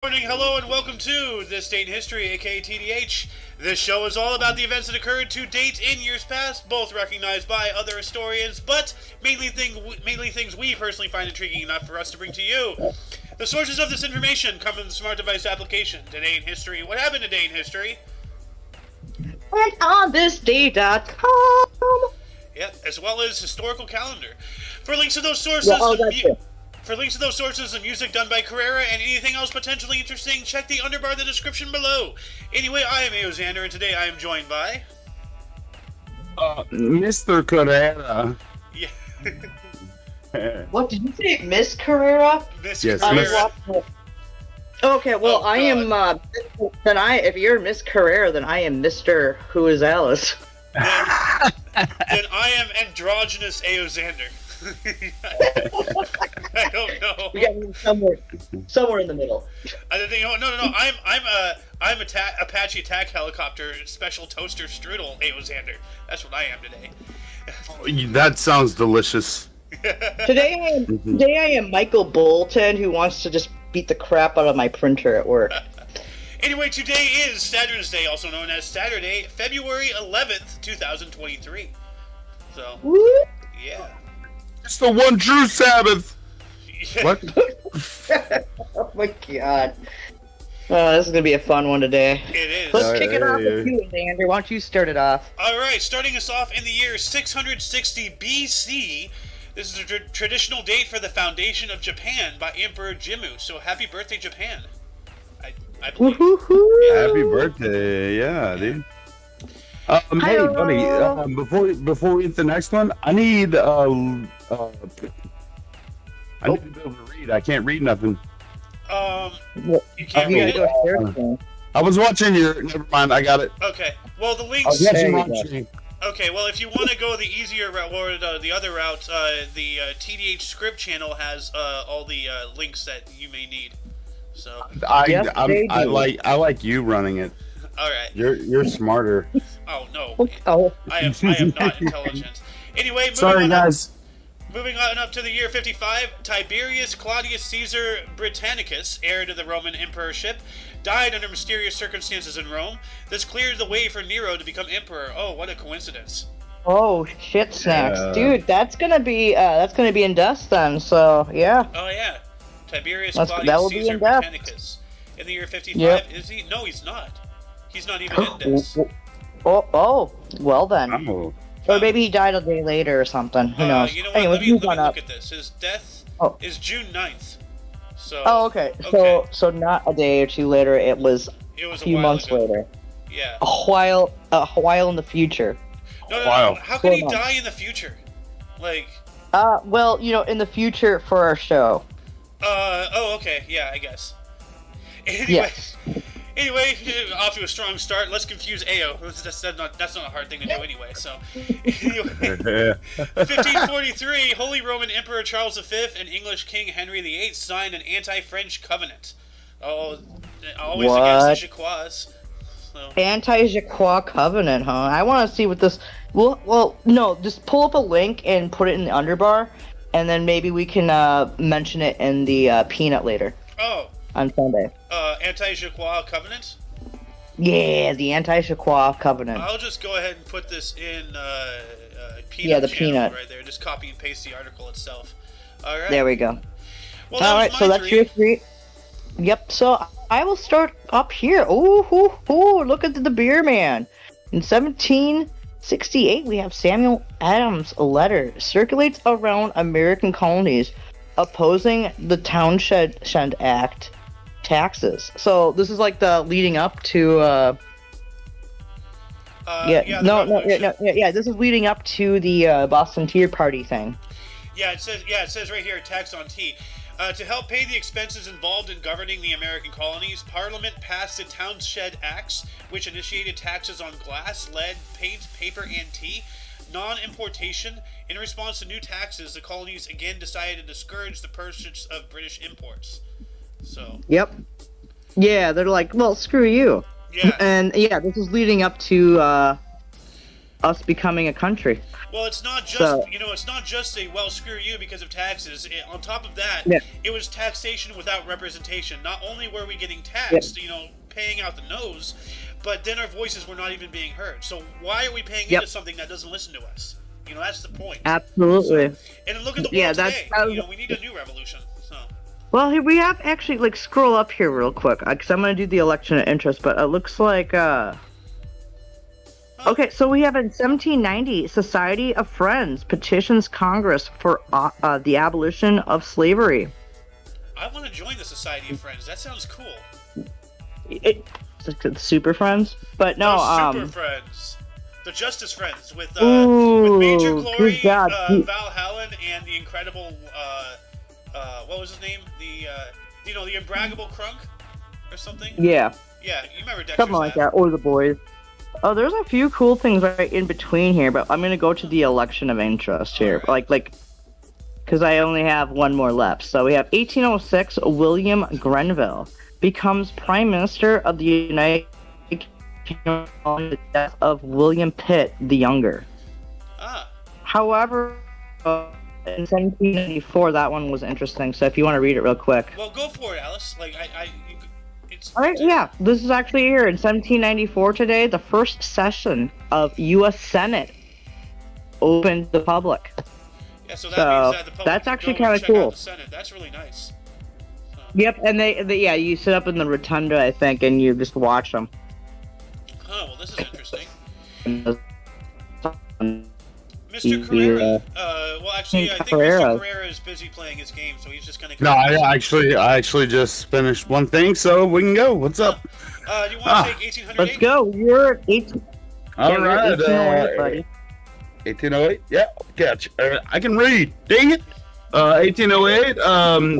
Morning, hello, and welcome to This Day in History, aka TDH. This show is all about the events that occurred to date in years past, both recognized by other historians, but mainly things we personally find intriguing enough for us to bring to you. The sources of this information come from the smart device application. Today in History. What happened today in history? And on thisday.com. Yep, as well as historical calendar. For links to those sources, For links to those sources and music done by Carrera and anything else potentially interesting, check the underbar in the description below. Anyway, I am Xander, and today I am joined by... Mr. Carrera. Yeah. What did you say, Miss Carrera? Miss Yes, Carrera. Okay, well, Oh, I am. If you're Miss Carrera, then I am Mr. Who is Alice. Then I am androgynous Xander. I don't know. We got somewhere in the middle. No. I'm Apache attack helicopter special toaster strudel Xander. That's what I am today. That sounds delicious. Today I am Michael Bolton, who wants to just beat the crap out of my printer at work. Anyway, today is Saturn's Day, also known as Saturday, February 11th, 2023. So, Woo! yeah. It's the one true Sabbath. What? Oh my god. Oh, this is gonna be a fun one today. It is. Let's kick it off with you, Xander. Why don't you start it off? Alright, starting us off in the year 660 BC. This is a traditional date for the foundation of Japan by Emperor Jimmu. So happy birthday, Japan. I believe. Woo-hoo-hoo. Happy birthday, yeah, dude. Hey, buddy. Before we hit the next one, I need to be able to read. I can't read nothing. You can't read gotta it? go share screen. I was watching your. Never mind. I got it. Okay. Well, the I links. was There you watching. Okay. Well, if you want to go the easier route or the other route, the TDH script channel has all the links that you may need. So. Yes, they I do. like you running it. All right. You're smarter. Oh no. Oh, I am not intelligent. Anyway, Sorry, guys. Moving on up to the year 55, Tiberius Claudius Caesar Britannicus, heir to the Roman emperorship, died under mysterious circumstances in Rome. This cleared the way for Nero to become emperor. Oh, what a coincidence! oh, shit snacks, Yeah. dude. That's gonna be in dust then. So yeah. Oh yeah, Tiberius That Claudius will be Caesar in depth. Britannicus. In the year 55, Yep. is he? No, he's not. He's not even in this. Oh, well then. Oh. Or maybe he died a day later or something. Who knows? You know what? Anyway, Let me move on up. look at this. His death Oh. is June 9th. So. Oh, okay. Okay. So not a day or two later. It was It was a few while months ago. later. Yeah. A while in the future. No. Wow. How can he 4 months. die in the future? Like. Well, in the future for our show. Oh, okay. Yeah, I guess. Anyway, Yes. anyway, off to a strong start. Let's confuse Ao. That's not a hard thing to do anyway. So, anyway, 1543, Holy Roman Emperor Charles V and English King Henry VIII signed an anti-French covenant. Oh, always What? against the Jacquois. So, Anti-Jacquois covenant, huh? I want to see what this. Well, no. Just pull up a link and put it in the underbar, and then maybe we can mention it in the peanut later oh, on Sunday. anti-Jacquois covenant. Yeah, the anti-Jacquois covenant. I'll just go ahead and put this in peanut. Yeah, the channel peanut. right there. Just copy and paste the article itself. All right. There we go. Well, All that right, was so my that's three. your three. Yep. So I will start up here. Ooh, look at the beer man. In 1768, we have Samuel Adams. A letter circulates around American colonies opposing the Townshend Act taxes. So this is like the leading up to. The revolution. Yeah. This is leading up to the Boston Tea Party thing. Yeah, it says right here, tax on tea. To help pay the expenses involved in governing the American colonies, Parliament passed the Townshend Acts, which initiated taxes on glass, lead, paint, paper, and tea. Non-importation. In response to new taxes, the colonies again decided to discourage the purchase of British imports. So. Yep. Yeah, they're like, well, screw you. Yeah. And yeah, this is leading up to us becoming a country. Well, it's not just So- it's not just a screw you because of taxes. On top of that, Yeah. it was taxation without representation. Not only were we getting taxed, paying out the nose, but then our voices were not even being heard. So why are we paying Yep. into something that doesn't listen to us? That's the point. Absolutely. And look at the world Yeah, today. that was- We need a new revolution. So. Well, here we have actually scroll up here real quick because I'm gonna do the election of interest, but it looks like Okay, so we have in 1790, Society of Friends petitions Congress for the abolition of slavery. I want to join the Society of Friends. That sounds cool. The Super Friends, but no, Super Friends, the Justice Friends with Ooh, Major Glory, good God. Val Hallen, and the incredible what was his name? The the Imbraggable Crunk or something. Yeah, Yeah, you remember Dexter's something like that, or the boys. Oh, there's a few cool things right in between here, but I'm gonna go to the election of interest here, Right. because I only have one more left. So we have 1806, William Grenville becomes Prime Minister of the United Kingdom following the death of William Pitt the Younger. Ah, However, in 1794, that one was interesting. So if you want to read it real quick. well, go for it, Alice. It's. All right, yeah, this is actually here in 1794 today. The first session of U.S. Senate opened to the public. Yeah, so that So, means that the public that's can actually go and kinda check cool. out the Senate. That's really nice. So, Yep, and they you sit up in the rotunda, I think, and you just watch them. well, this is interesting. Mr. Yeah. Carrera. Well, actually, I think Carrera. Mr. Carrera is busy playing his game, so he's just gonna. No, I actually just finished one thing, so we can go. What's up? Do you want to take 1808? Let's go. You're at 18. All we're at right, 1808, buddy. 1808. Yeah, catch. I can read. Dang it. 1808.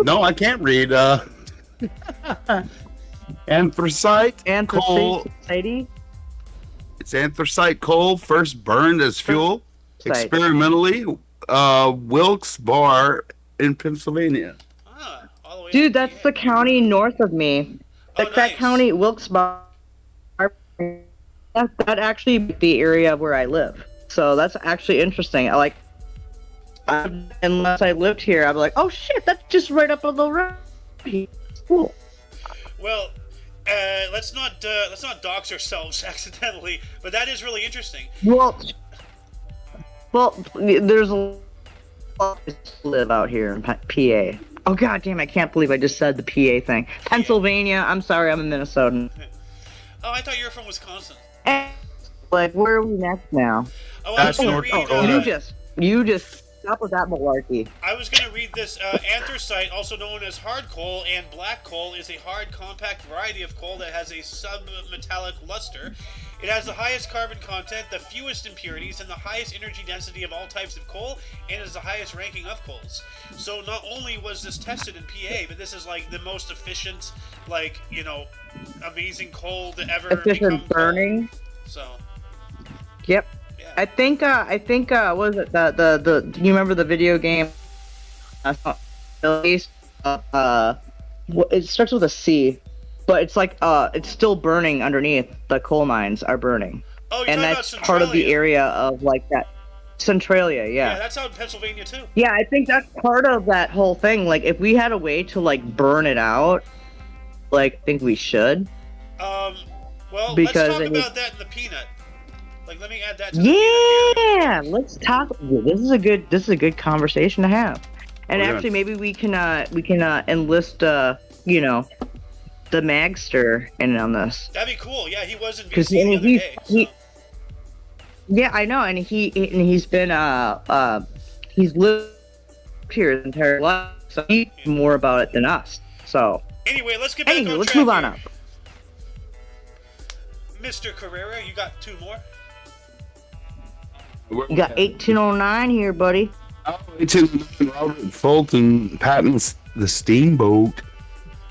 No, I can't read. Anthracite coal. Society. It's anthracite coal first burned as fuel Site. experimentally. Wilkes Barre in Pennsylvania. All the way Dude, up to that's the county north of me. Oh, That nice. county, Wilkes-Barre. That actually the area where I live. So that's actually interesting. Unless I lived here, I'd be like, oh shit, that's just right up on the road. Cool. Well, let's not dox ourselves accidentally, but that is really interesting. Well, there's a lot to live out here in PA. Oh god damn, I can't believe I just said the PA thing. Pennsylvania. I'm sorry, I'm a Minnesotan. Oh, I thought you were from Wisconsin. And, where are we next now? Oh, I was That's going to North read. Dakota. You just stop with that malarkey. I was going to read this. Anthracite, also known as hard coal and black coal, is a hard, compact variety of coal that has a submetallic luster. It has the highest carbon content, the fewest impurities, and the highest energy density of all types of coal, and is the highest ranking of coals. So not only was this tested in PA, but this is the most efficient, amazing coal to ever Efficient become burning. Coal. So. Yep. Yeah. I think what was it the do you remember the video game? It starts with a C, but it's it's still burning underneath. The coal mines are burning, Oh, you're and talking that's about part of the Centralia. area of that Centralia. Yeah, Yeah. that's out in Pennsylvania too. Yeah, I think that's part of that whole thing. If we had a way to burn it out, I think we should. Well, Because let's talk it about that in the peanut. Let me add that to the peanut here. Yeah, let's talk. This is a good conversation to have. And We're actually, maybe we can enlist the Magster in on this. That'd be cool. Yeah, he was in 'Cause BC the other day. So. Yeah, I know, and he's been he's lived here his entire life, so he knows more about it than us. So Anyway, let's get back on let's track move on here. up. Mr. Carrera, you got two more? You got 1809 here, buddy. 1809. Robert Fulton patents the steamboat.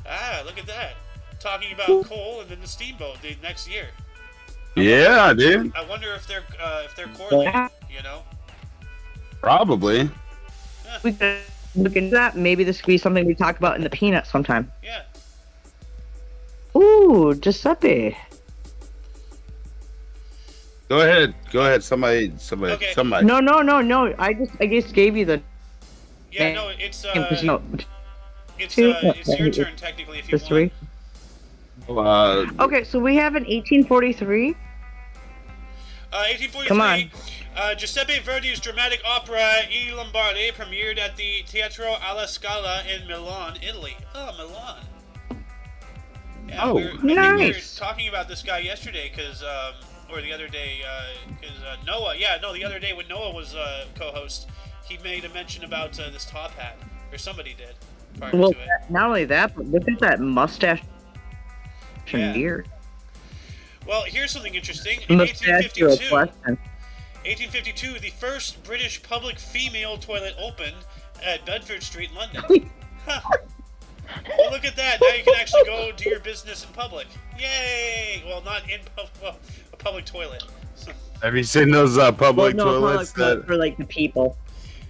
Ah, look at that. Talking about coal and then the steamboat the next year. Yeah, dude. I wonder if they're correlated, Probably. We could look into that. Maybe this could be something we talk about in the peanut sometime. Yeah. Ooh, Giuseppe. Go ahead. Somebody. Okay. Somebody. No. I just gave you the Yeah, name. no, it's it's two- your turn technically if you There's three. want. Okay, so we have an 1843. 1843. Come on. Giuseppe Verdi's dramatic opera I Lombardi premiered at the Teatro alla Scala in Milan, Italy. Oh, Milan. Yeah, Oh, I think we were nice. talking about this guy yesterday, or the other day, because Noah. Yeah, no, the other day when Noah was co-host, he made a mention about this top hat, or somebody did prior Well, to it. not only that, but look at that mustache Yeah. and beard. Well, here's something interesting. In Mustache to a 1852, question. 1852, the first British public female toilet opened at Bedford Street, London. Huh. Well, look at that. Now you can actually go do your business in public. Yay! Well, not in a public toilet. Have you seen those public toilets that? For like the people.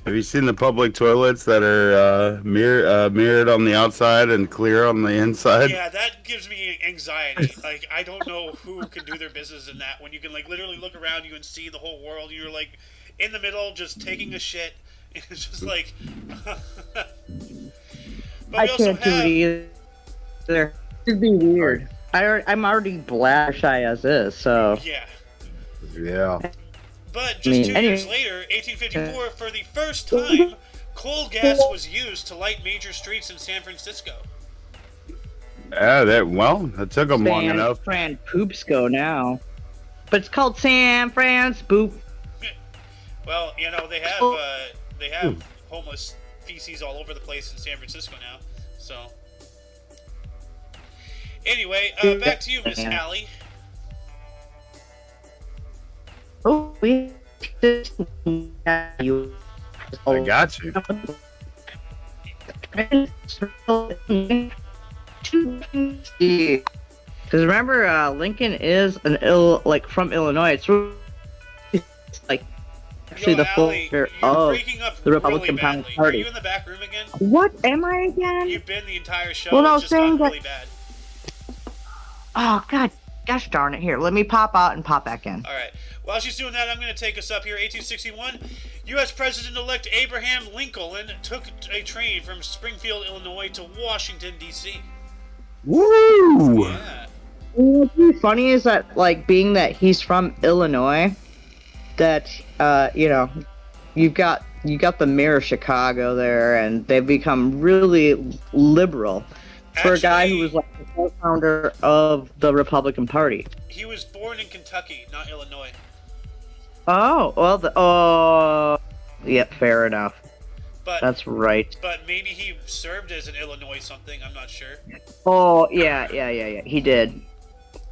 Have you seen the public toilets that are mirrored on the outside and clear on the inside? Yeah, that gives me anxiety. Like, I don't know who can do their business in that when you can like literally look around you and see the whole world. You're like in the middle just taking a shit. It's just like. But I we also can't do have, it either. It'd be weird. I'm already black shy as is, so. Yeah. Yeah. But just 2 years anyway. later, 1854, for the first time, coal gas was used to light major streets in San Francisco. Yeah, that took them long enough. San Fran Poopsco now. But it's called San Fran's Boop. Well, you know, they have homeless feces all over the place in San Francisco now. So, anyway, back to you, Miss Allie. Oh, we. I got you. Because remember, Lincoln is from Illinois. It's like actually the Allie, folder you're of breaking up the Republican really badly. Party. Are you in the back room again? What am I again? You've been the entire show. Well, no, it's just saying gotten that- really bad. Oh God, gosh darn it! Here, let me pop out and pop back in. All right. While she's doing that, I'm going to take us up here. 1861, U.S. President-elect Abraham Lincoln took a train from Springfield, Illinois to Washington, D.C. Woo! Yeah. What's really funny is that, like, being that he's from Illinois, that you've got the mayor of Chicago there, and they've become really liberal for a guy who was like the co-founder of the Republican Party. He was born in Kentucky, not Illinois. Oh well, yep, fair enough. But That's right. But maybe he served as an Illinois something. I'm not sure. Oh yeah, he did.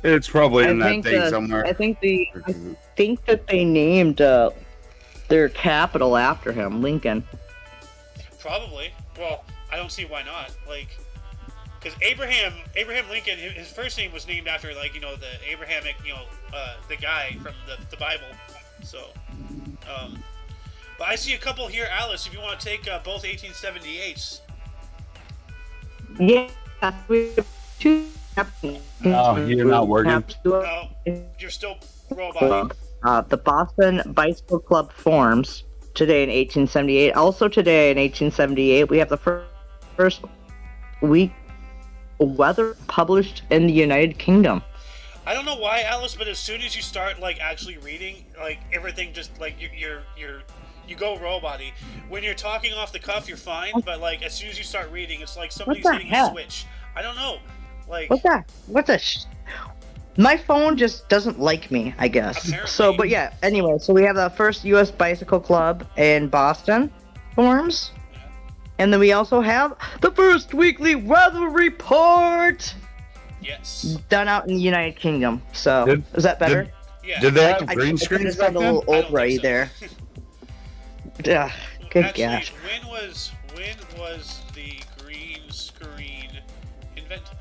It's probably in that think thing somewhere. I think that they named their capital after him, Lincoln. Probably. Well, I don't see why not. Like, because Abraham Lincoln, his first name was named after, like, you know, the Abrahamic, the guy from the Bible. So, but I see a couple here, Alice. If you want to take both 1878s. Yeah, we have two. Oh, you're not working. Oh, you're still roboting. The Boston Bicycle Club forms today in 1878. Also today in 1878, we have the first week weather published in the United Kingdom. I don't know why, Alice, but as soon as you start like actually reading, like everything just like you go robot-y. When you're talking off the cuff, you're fine, but like as soon as you start reading, it's like somebody's hitting a switch. I don't know. Like What's that? My phone just doesn't like me, I guess. Apparently. So, but yeah. Anyway, so we have the first U.S. Bicycle Club in Boston forms, and then we also have the first weekly weather report. Yes. Done out in the United Kingdom. So, is that better? Yeah. Did they have I green just screens sound back a then? little I don't Oprah think so. there. Good Actually, gosh. when was the green screen invented?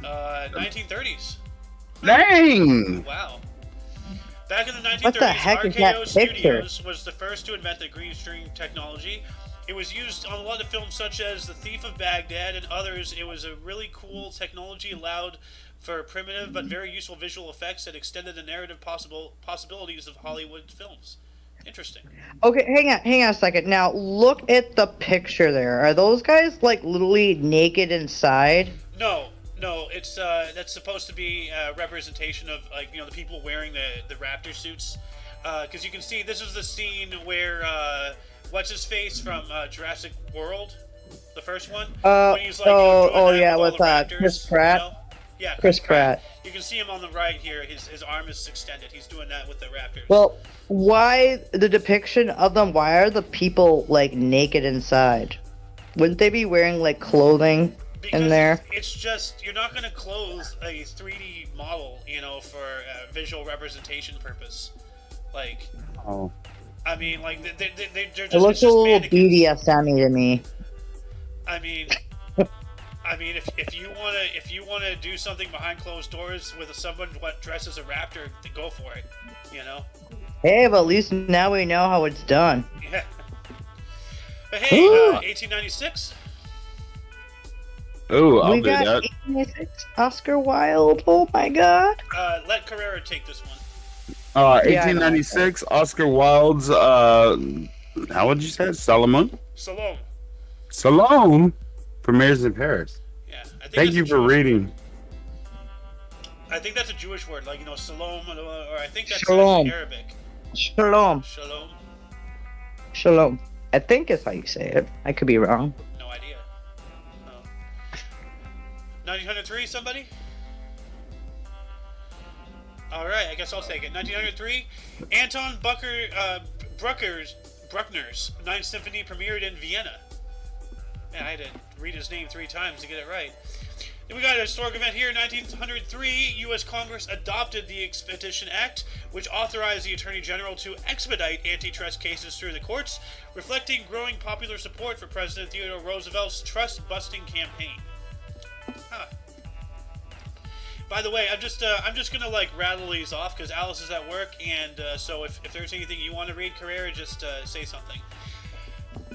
1930s. Dang! Wow. Back in the 1930s, What the heck is that RKO picture? Studios was the first to invent the green screen technology. It was used on a lot of films such as The Thief of Baghdad and others. It was a really cool technology, allowed for primitive but very useful visual effects that extended the narrative possibilities of Hollywood films. Interesting. Okay, hang on a second. Now look at the picture there. Are those guys like literally naked inside? No, no, it's that's supposed to be a representation of, like, the people wearing the raptor suits. Because you can see this is the scene where what's his face from Jurassic World, the first one, when he's like yeah, with Chris Pratt. Yeah, Chris Pratt. You can see him on the right here. His arm is extended. He's doing that with the raptors. Well, why the depiction of them? Why are the people like naked inside? Wouldn't they be wearing like clothing in there? It's just, you're not going to close a 3D model, for a visual representation purpose. Like, Oh. I mean, like they're just. It looks a little BDSM-y to me. I mean, if you wanna do something behind closed doors with someone dressed as a raptor, then go for it. Hey, but at least now we know how it's done. Yeah. But hey, 1896. Oh, I'll we do got that. 1896 Oscar Wilde. Oh my God. Let Carrera take this one. 1896, Oscar Wilde's, how would you say it? Salome? Salome premieres in Paris. Yeah. Thank you for reading. I think that's a Jewish word, like, Salome, or I think that's Shalom. Arabic. Shalom. Shalom. Shalom. I think is how you say it. I could be wrong. No idea. 1903, somebody? Alright, I guess I'll take it. 1903, Anton Bruckner's Ninth Symphony premiered in Vienna. Man, I had to read his name 3 times to get it right. Then we got a historic event here. 1903, U.S. Congress adopted the Expedition Act, which authorized the Attorney General to expedite antitrust cases through the courts, reflecting growing popular support for President Theodore Roosevelt's trust-busting campaign. Huh. By the way, I'm just gonna rattle these off because Alice is at work, and so if there's anything you want to read, Carrera, just say something.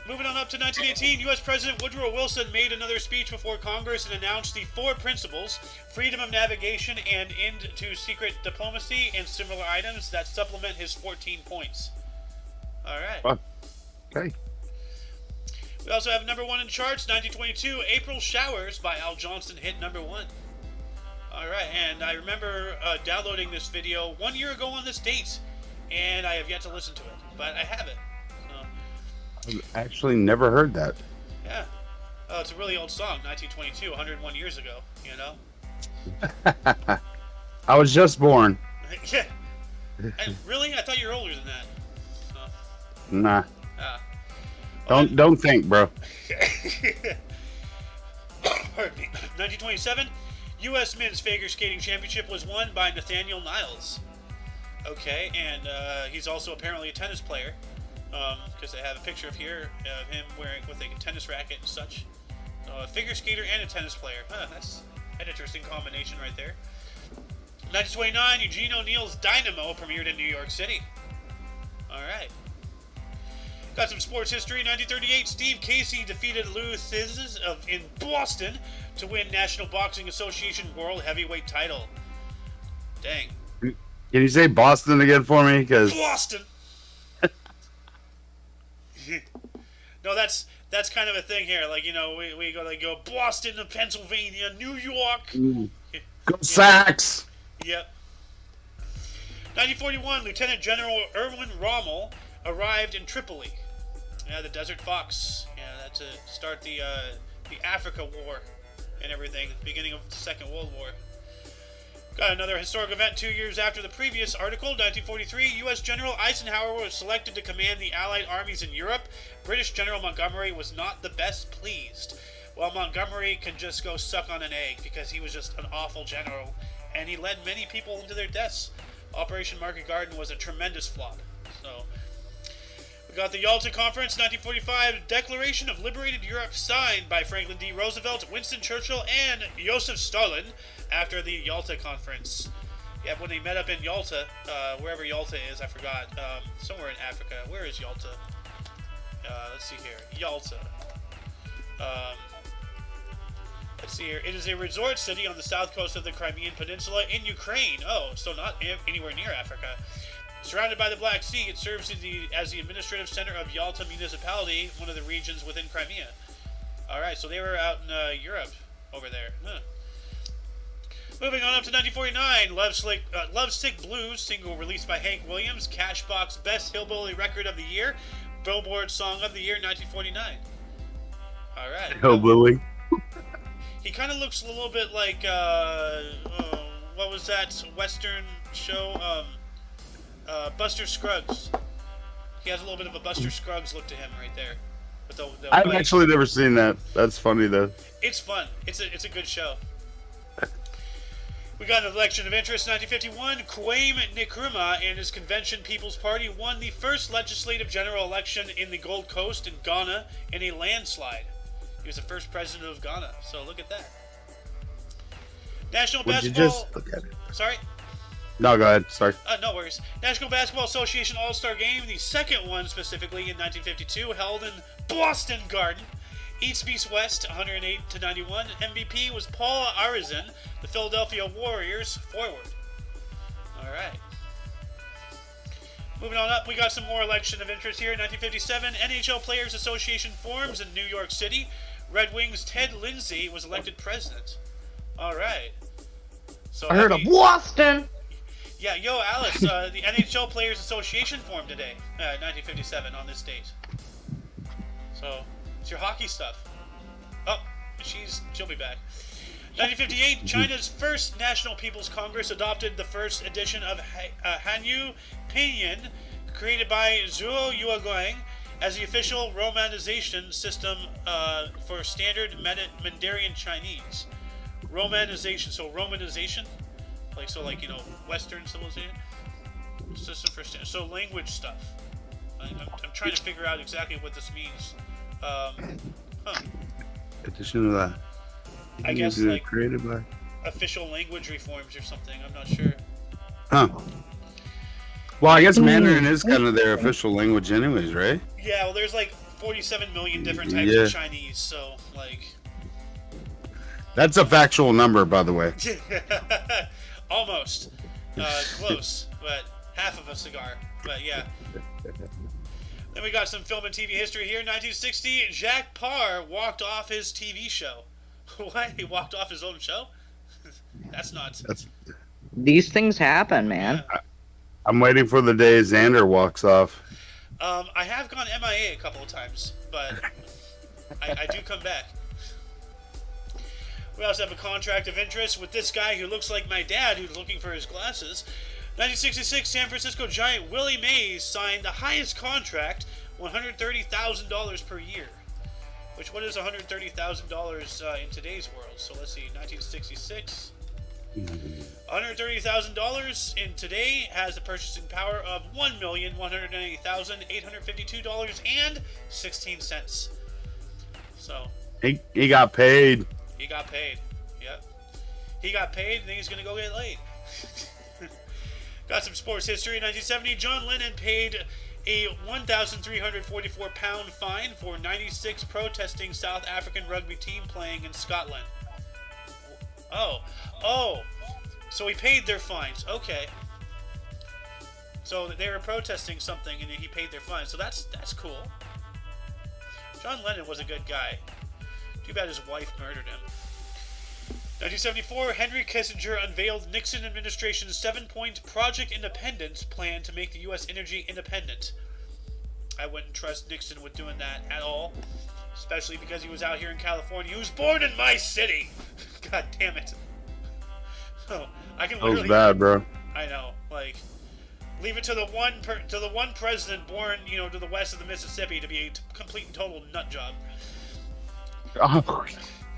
Moving on up to 1918, U.S. President Woodrow Wilson made another speech before Congress and announced the 4 principles: freedom of navigation and end to secret diplomacy, and similar items that supplement his 14 points. All right. Okay. We also have number 1 in charts, 1922, April Showers by Al Johnston hit number 1. Alright, and I remember downloading this video 1 year ago on this date, and I have yet to listen to it, but I have it. So, I've actually never heard that. yeah. Oh, it's a really old song, 1922, 101 years ago, I was just born. Yeah. Really? I thought you were older than that. So, Nah. well, Don't think, bro. Pardon me. 1927, U.S. Men's Figure Skating Championship was won by Nathaniel Niles. Okay, and he's also apparently a tennis player, because I have a picture of him wearing with a tennis racket and such. A figure skater and a tennis player. Huh, that's an interesting combination right there. 1929, Eugene O'Neill's Dynamo premiered in New York City. All right. Got some sports history. 1938, Steve Casey defeated Lou Thesz in Boston to win National Boxing Association World Heavyweight title. Dang. Can you say Boston again for me? Boston! No, that's kind of a thing here. Like, we go Boston to Pennsylvania, New York. Go Sox! Yep. 1941, Lieutenant General Erwin Rommel arrived in Tripoli. Yeah, the Desert Fox. Yeah, that to start the Africa War and everything, beginning of the Second World War. Got another historic event 2 years after the previous article. 1943, U.S. General Eisenhower was selected to command the Allied armies in Europe. British General Montgomery was not the best pleased. Well, Montgomery can just go suck on an egg because he was just an awful general, and he led many people into their deaths. Operation Market Garden was a tremendous flop. So, we got the Yalta Conference, 1945, Declaration of Liberated Europe signed by Franklin D. Roosevelt, Winston Churchill, and Joseph Stalin after the Yalta Conference. Yeah, when they met up in Yalta, wherever Yalta is, I forgot, somewhere in Africa. Where is Yalta? Let's see here. Yalta. Let's see here. It is a resort city on the south coast of the Crimean Peninsula in Ukraine. Oh, so not anywhere near Africa. Surrounded by the Black Sea, it serves as the administrative center of Yalta Municipality, one of the regions within Crimea. Alright, so they were out in Europe over there. Huh. Moving on up to 1949, Lovesick Blues, single released by Hank Williams, Cashbox Best Hillbilly Record of the Year, Billboard Song of the Year, 1949. Alright. Hillbilly. He kind of looks a little bit like, what was that Western show? Buster Scruggs. He has a little bit of a Buster Scruggs look to him right there. With the I've actually never seen that. That's funny though. It's fun. It's a good show. We got an election of interest. 1951, Kwame Nkrumah and his Convention People's Party won the first legislative general election in the Gold Coast in Ghana in a landslide. He was the first president of Ghana. So look at that. National Basketball. You just look at it. Sorry. No, go ahead. Sorry. No worries. National Basketball Association All-Star Game, the second one specifically in 1952, held in Boston Garden. East beats West, 108-91. MVP was Paul Arizin, the Philadelphia Warriors forward. All right. Moving on up, we got some more election of interest here. 1957, NHL Players Association forms in New York City. Red Wings' Ted Lindsay was elected president. All right. So I heard of Boston. Yeah, yo, Alice, the NHL Players Association formed today, 1957, on this date. So, it's your hockey stuff. Oh, she'll be back. 1958, China's first National People's Congress adopted the first edition of Hanyu Pinyin, created by Zhuo Yueguang, as the official romanization system for standard Mandarin Chinese. Romanization? Like, Western civilization system for so language stuff. I'm trying to figure out exactly what this means. Addition to that. I guess like created by official language reforms or something. I'm not sure. Huh. Well, I guess Mandarin is kind of their official language, anyways, right? Yeah. Well, there's like 47 million different types of Chinese, so like. That's a factual number, by the way. Almost. Close, but half of a cigar. But yeah. Then we got some film and TV history here. 1960, Jacques Parr walked off his TV show. What? He walked off his own show? That's nuts. These things happen, man. I'm waiting for the day Xander walks off. I have gone MIA a couple of times, but I do come back. We also have a contract of interest with this guy who looks like my dad, who's looking for his glasses. 1966, San Francisco Giant Willie Mays signed the highest contract, $130,000 per year. Which, what is $130,000 in today's world? So let's see, 1966. $130,000 in today has a purchasing power of $1,198,852.16. So he got paid. He got paid. Yep. He got paid, and then he's going to go get laid. Got some sports history. 1970, John Lennon paid a 1,344-pound fine for 96 protesting South African rugby team playing in Scotland. Oh. So he paid their fines. Okay. So they were protesting something, and he paid their fines. So that's cool. John Lennon was a good guy. Too bad his wife murdered him. 1974, Henry Kissinger unveiled Nixon administration's 7-point Project Independence plan to make the U.S. energy independent. I wouldn't trust Nixon with doing that at all, especially because he was out here in California. He was born in my city. God damn it. Oh, I can literally. That was bad, bro. I know. Like, leave it to the one president born, to the west of the Mississippi to be a complete and total nut job. Oh,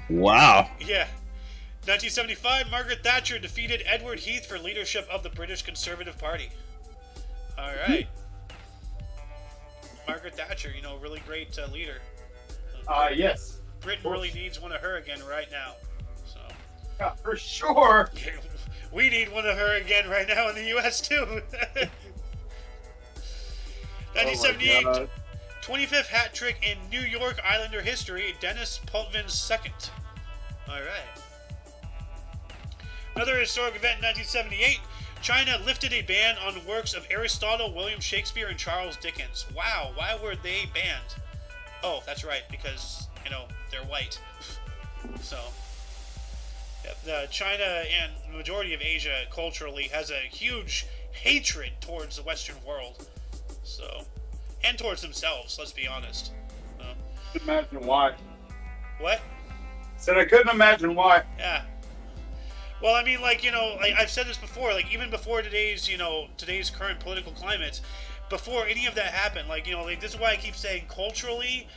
wow. Yeah. 1975, Margaret Thatcher defeated Edward Heath for leadership of the British Conservative Party. All right. Margaret Thatcher, really great leader. Yes. Britain really needs one of her again right now. So. Yeah, for sure. We need one of her again right now in the U.S. too. 1978, 25th hat trick in New York Islander history, Dennis Potvin second. All right. Another historic event in 1978, China lifted a ban on works of Aristotle, William Shakespeare, and Charles Dickens. Wow, why were they banned? Oh, that's right, because, they're white. So, China and the majority of Asia culturally has a huge hatred towards the Western world. So, and towards themselves, let's be honest. Couldn't imagine why. What? Said I couldn't imagine why. Yeah. Well, I mean, like I've said this before, like, even before today's current political climate, before any of that happened, this is why I keep saying culturally,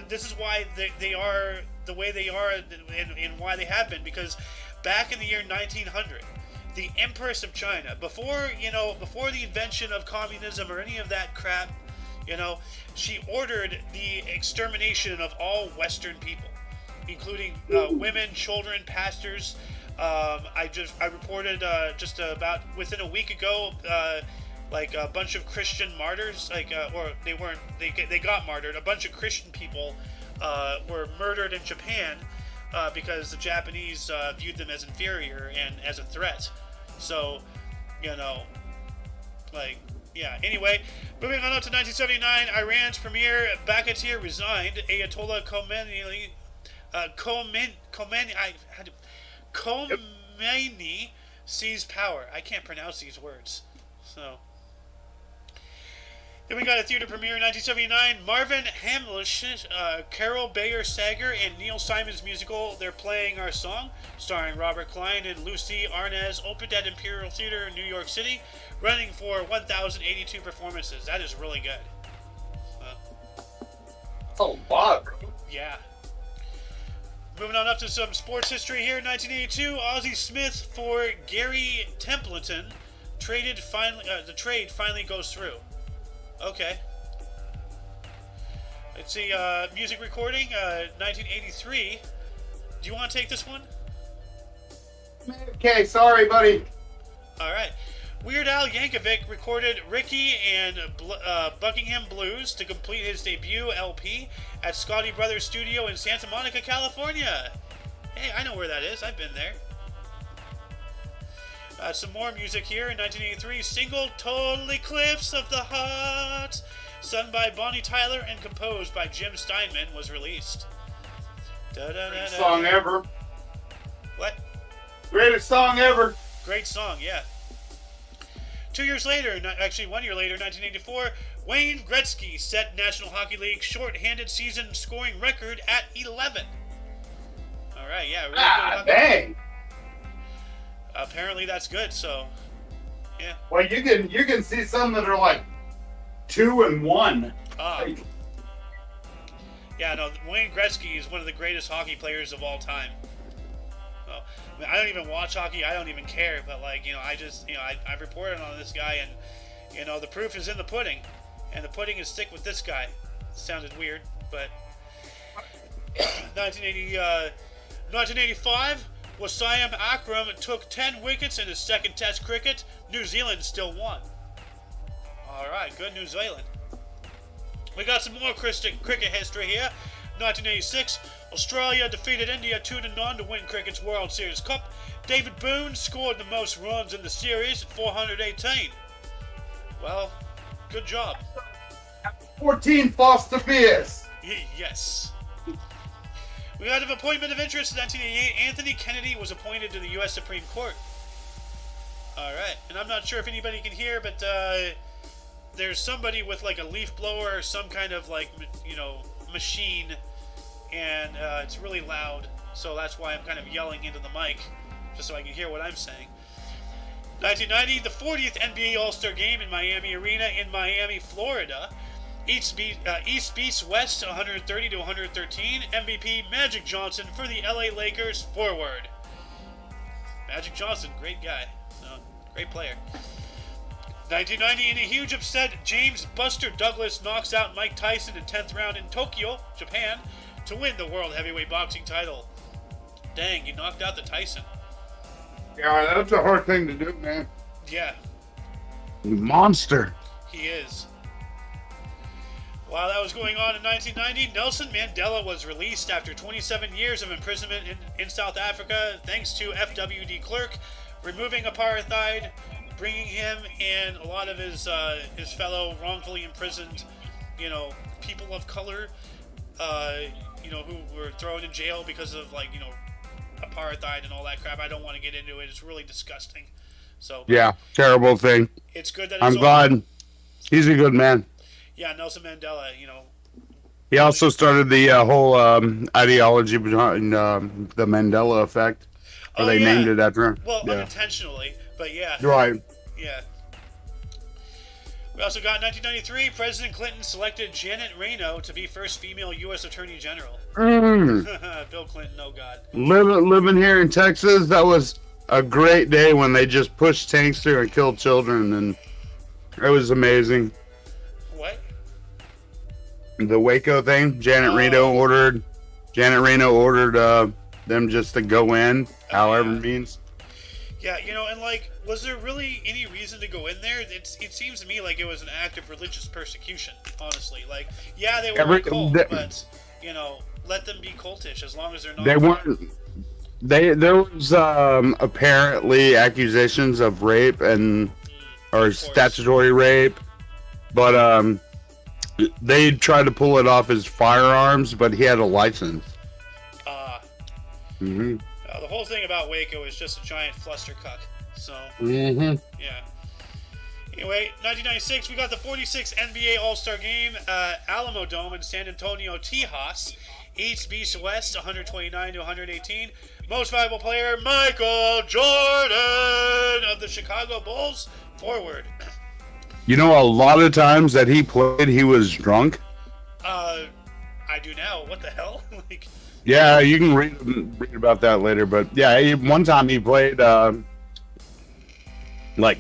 this is why they are the way they are and why they have been, because back in the year 1900, the Empress of China, before the invention of communism or any of that crap, she ordered the extermination of all Western people, including women, children, pastors. I reported just about within a week ago, a bunch of Christian martyrs, they got martyred. A bunch of Christian people were murdered in Japan because the Japanese viewed them as inferior and as a threat. So, Anyway, moving on up to 1979, Iran's premier Bakatir resigned. Ayatollah Khomeini seized power. I can't pronounce these words. So, then we got a theater premiere in 1979. Marvin Hamlish, Carol Bayer Sager, and Neil Simon's musical "They're Playing Our Song," starring Robert Klein and Lucy Arnaz, opened at Imperial Theater in New York City, running for 1,082 performances. That is really good. That's a lot, bro. Yeah. Moving on up to some sports history here. 1982, Ozzie Smith for Gary Templeton. The trade finally goes through. Okay. Let's see, music recording, 1983. Do you want to take this one? Okay, sorry, buddy. Alright. Weird Al Yankovic recorded Ricky and Buckingham Blues to complete his debut LP at Scotty Brothers Studio in Santa Monica, California. Hey, I know where that is. I've been there. Some more music here in 1983. Single Total Eclipse of the Heart, sung by Bonnie Tyler and composed by Jim Steinman, was released. Greatest song ever. What? Greatest song ever. Great song, yeah. 2 years later, actually 1 year later, 1984, Wayne Gretzky set National Hockey League short-handed season scoring record at 11. All right, yeah. Really good dang. Apparently that's good, so, yeah. Well, you can see some that are like 2 and 1. Yeah, no, Wayne Gretzky is one of the greatest hockey players of all time. Oh, I mean, I don't even watch hockey. I don't even care. But, I've reported on this guy, and, the proof is in the pudding. And the pudding is thick with this guy. Sounded weird, but 1985, Wasim Akram took 10 wickets in his second Test cricket. New Zealand still won. All right, good New Zealand. We got some more cricket history here. 1986, Australia defeated India 2-0 to win cricket's World Series Cup. David Boone scored the most runs in the series at 418. Well, good job. 14 Foster Beers. Yes. We got an appointment of interest in 1988. Anthony Kennedy was appointed to the U.S. Supreme Court. All right, and I'm not sure if anybody can hear, but there's somebody with like a leaf blower or some kind of machine, and it's really loud, so that's why I'm kind of yelling into the mic, just so I can hear what I'm saying. 1990, the 40th NBA All-Star Game in Miami Arena in Miami, Florida. East beats West 130-113. MVP Magic Johnson for the LA Lakers forward. Magic Johnson, great guy. Great player. 1990, in a huge upset, James Buster Douglas knocks out Mike Tyson in 10th round in Tokyo, Japan, to win the World Heavyweight Boxing title. Dang, you knocked out the Tyson. Yeah, that's a hard thing to do, man. Yeah. Monster. He is. While that was going on in 1990, Nelson Mandela was released after 27 years of imprisonment in South Africa, thanks to F.W. de Klerk removing apartheid, bringing him and a lot of his fellow wrongfully imprisoned, people of color, who were thrown in jail because of apartheid and all that crap. I don't want to get into it. It's really disgusting. So yeah, terrible thing. It's good that I'm glad. He's a good man. Yeah, Nelson Mandela, He also started the whole ideology behind the Mandela effect. Or they named it after him. Well, unintentionally, but yeah. Right. Yeah. We also got 1993, President Clinton selected Janet Reno to be first female U.S. Attorney General. Bill Clinton, oh God. Living here in Texas, that was a great day when they just pushed tanks through and killed children, and it was amazing. What? The Waco thing, Janet Reno ordered them just to go in, however it means. Yeah, and was there really any reason to go in there? It seems to me like it was an act of religious persecution, honestly. They were a cult, but, let them be cultish as long as they're not... They weren't... There was apparently accusations of rape or statutory rape, but they tried to pull it off as firearms, but he had a license. The whole thing about Waco is just a giant flustercuck. So, yeah. Anyway, 1996, we got the 46th NBA All-Star Game, Alamo Dome in San Antonio, Tejas. East beats West, 129 to 118. Most valuable player, Michael Jordan of the Chicago Bulls. Forward. A lot of times that he played, he was drunk. I do now. What the hell? Yeah, you can read about that later. But yeah, one time he played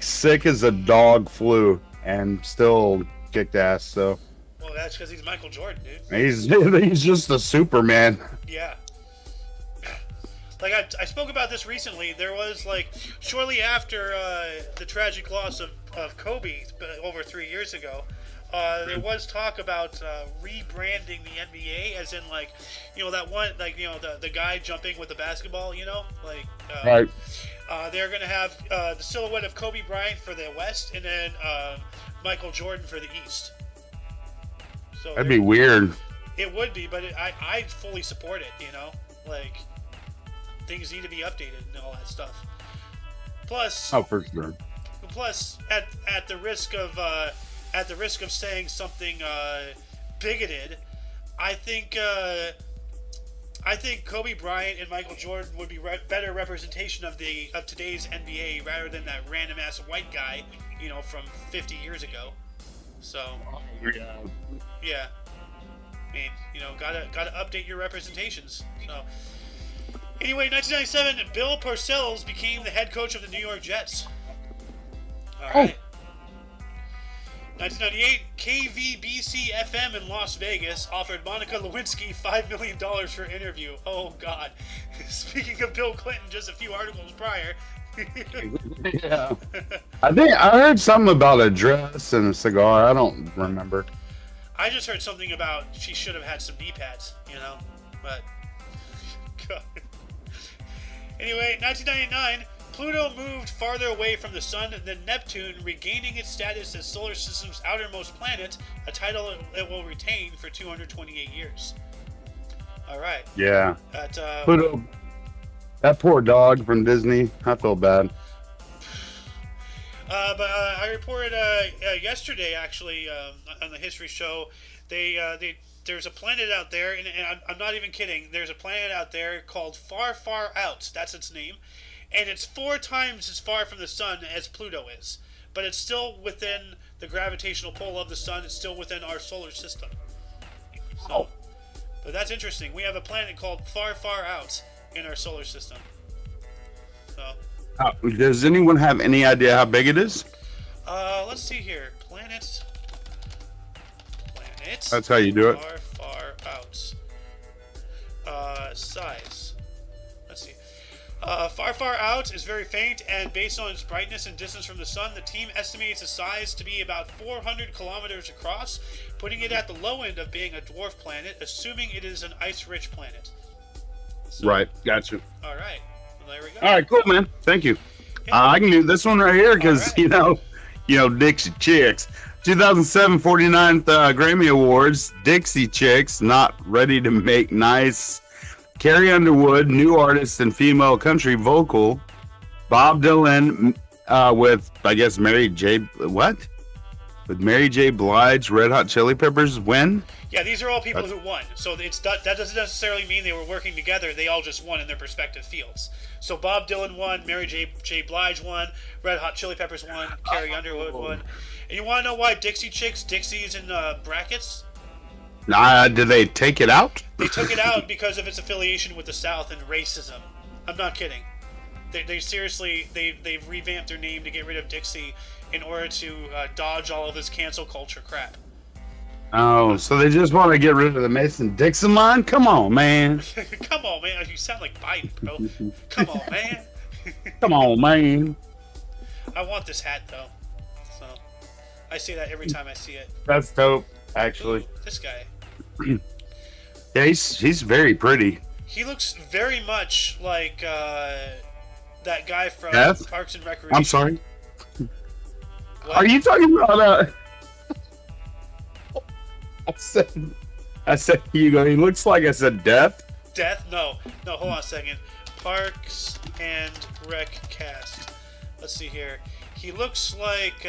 sick as a dog flu and still kicked ass. So. Well, that's because he's Michael Jordan, dude. He's just a Superman. Yeah. I spoke about this recently. There was shortly after the tragic loss of Kobe over 3 years ago. There was talk about rebranding the NBA, as in that one the guy jumping with the basketball, right. They're gonna have the silhouette of Kobe Bryant for the West, and then Michael Jordan for the East. So that'd be weird. It would be, but I fully support it. Things need to be updated and all that stuff. Plus, for sure. Plus, at the risk of saying something bigoted, I think Kobe Bryant and Michael Jordan would be better representation of today's NBA rather than that random ass white guy, from 50 years ago. So, yeah. I mean, gotta update your representations. So, anyway, 1997, Bill Parcells became the head coach of the New York Jets. All right. 1998, KVBC-FM in Las Vegas offered Monica Lewinsky $5 million for an interview. Oh, God. Speaking of Bill Clinton, just a few articles prior. Yeah. I heard something about a dress and a cigar. I don't remember. I just heard something about she should have had some knee pads, but... God. Anyway, 1999... Pluto moved farther away from the Sun than Neptune, regaining its status as solar system's outermost planet, a title it will retain for 228 years. All right. Yeah. Pluto. That poor dog from Disney. I feel bad. But I reported yesterday, actually, on the History Show, there's a planet out there, and I'm not even kidding. There's a planet out there called Far, Far Out. That's its name. And it's 4 times as far from the Sun as Pluto is. But it's still within the gravitational pull of the Sun. It's still within our solar system. So, but that's interesting. We have a planet called Far, Far Out in our solar system. So, does anyone have any idea how big it is? Let's see here. Planets. That's how you do it. Far, Far Out. Size. Let's see. Far, far out is very faint, and based on its brightness and distance from the sun, the team estimates its size to be about 400 kilometers across, putting it at the low end of being a dwarf planet, assuming it is an ice-rich planet. So, Right, gotcha. all right. Well, there we go. All right, cool, man. Thank you. Yeah. I can do this one right here because, All right. Dixie Chicks. 2007 49th Grammy Awards, Dixie Chicks, Not Ready to Make Nice. Carrie Underwood, new artist and female country vocal. Bob Dylan with, I guess, Mary J. What? With Mary J. Blige, Red Hot Chili Peppers, when? Yeah, these are all people who won. So that doesn't necessarily mean they were working together. They all just won in their respective fields. So Bob Dylan won, Mary J. Blige won, Red Hot Chili Peppers won, Carrie Underwood won. And you want to know why Dixie Chicks? Dixie's in brackets? Did they take it out? They took it out because of its affiliation with the South and racism. I'm not kidding. They seriously, they've revamped their name to get rid of Dixie in order to dodge all of this cancel culture crap. Oh, so they just want to get rid of the Mason-Dixon line? Come on, man. Come on, man. You sound like Biden, bro. Come on, man. Come on, man. I want this hat, though. So I say that every time I see it. That's dope, actually. Ooh, this guy. Yeah, he's very pretty. He looks very much like that guy from Beth? Parks and Recreation. I'm sorry. What? Are you talking about I said Hugo. He looks like I said Death. Death? No, hold on a second. Parks and Rec cast. Let's see here. He looks like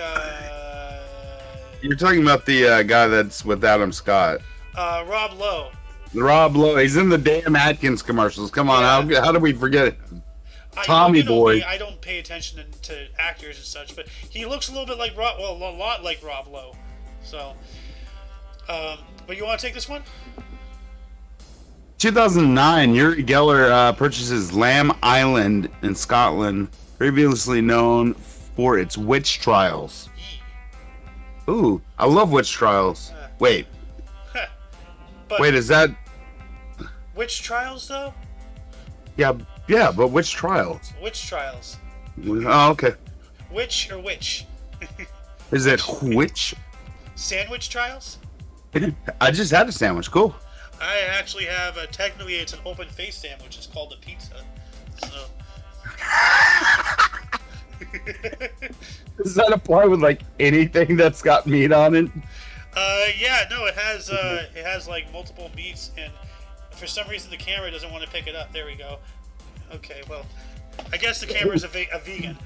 You're talking about the guy that's with Adam Scott. Rob Lowe. Rob Lowe. He's in the Dan Atkins commercials. Come on, Yeah. how do we forget him? Tommy Boy. Me, I don't pay attention to actors and such, but he looks a little bit like a lot like Rob Lowe. So, but you want to take this one? 2009, Uri Geller purchases Lamb Island in Scotland, previously known for its witch trials. Ooh, I love witch trials. Wait, But is that? witch trials though? Yeah, but which trials? Witch trials. Oh, okay. Witch or witch? Is it witch? Sandwich trials? I just had a sandwich. Cool. I actually have technically it's an open face sandwich. It's called a pizza. So. Does that apply with like anything that's got meat on it? Yeah, no, it has like multiple meats, and for some reason the camera doesn't want to pick it up. There we go. Okay, well, I guess the camera's a vegan.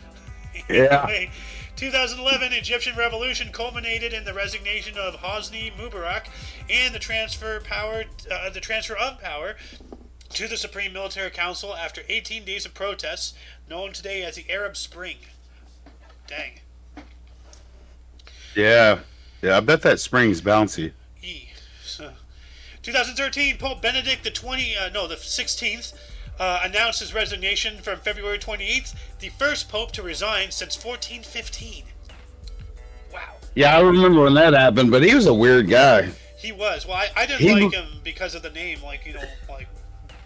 Yeah. Anyway, 2011 Egyptian revolution culminated in the resignation of Hosni Mubarak and the transfer of power to the Supreme Military Council after 18 days of protests, known today as the Arab Spring. Dang. Yeah, I bet that spring's bouncy. So, 2013, Pope Benedict the 16th announced his resignation from February 28th, the first pope to resign since 1415. Wow. Yeah, I remember when that happened, but he was a weird guy. He was. Well, I didn't like him because of the name, like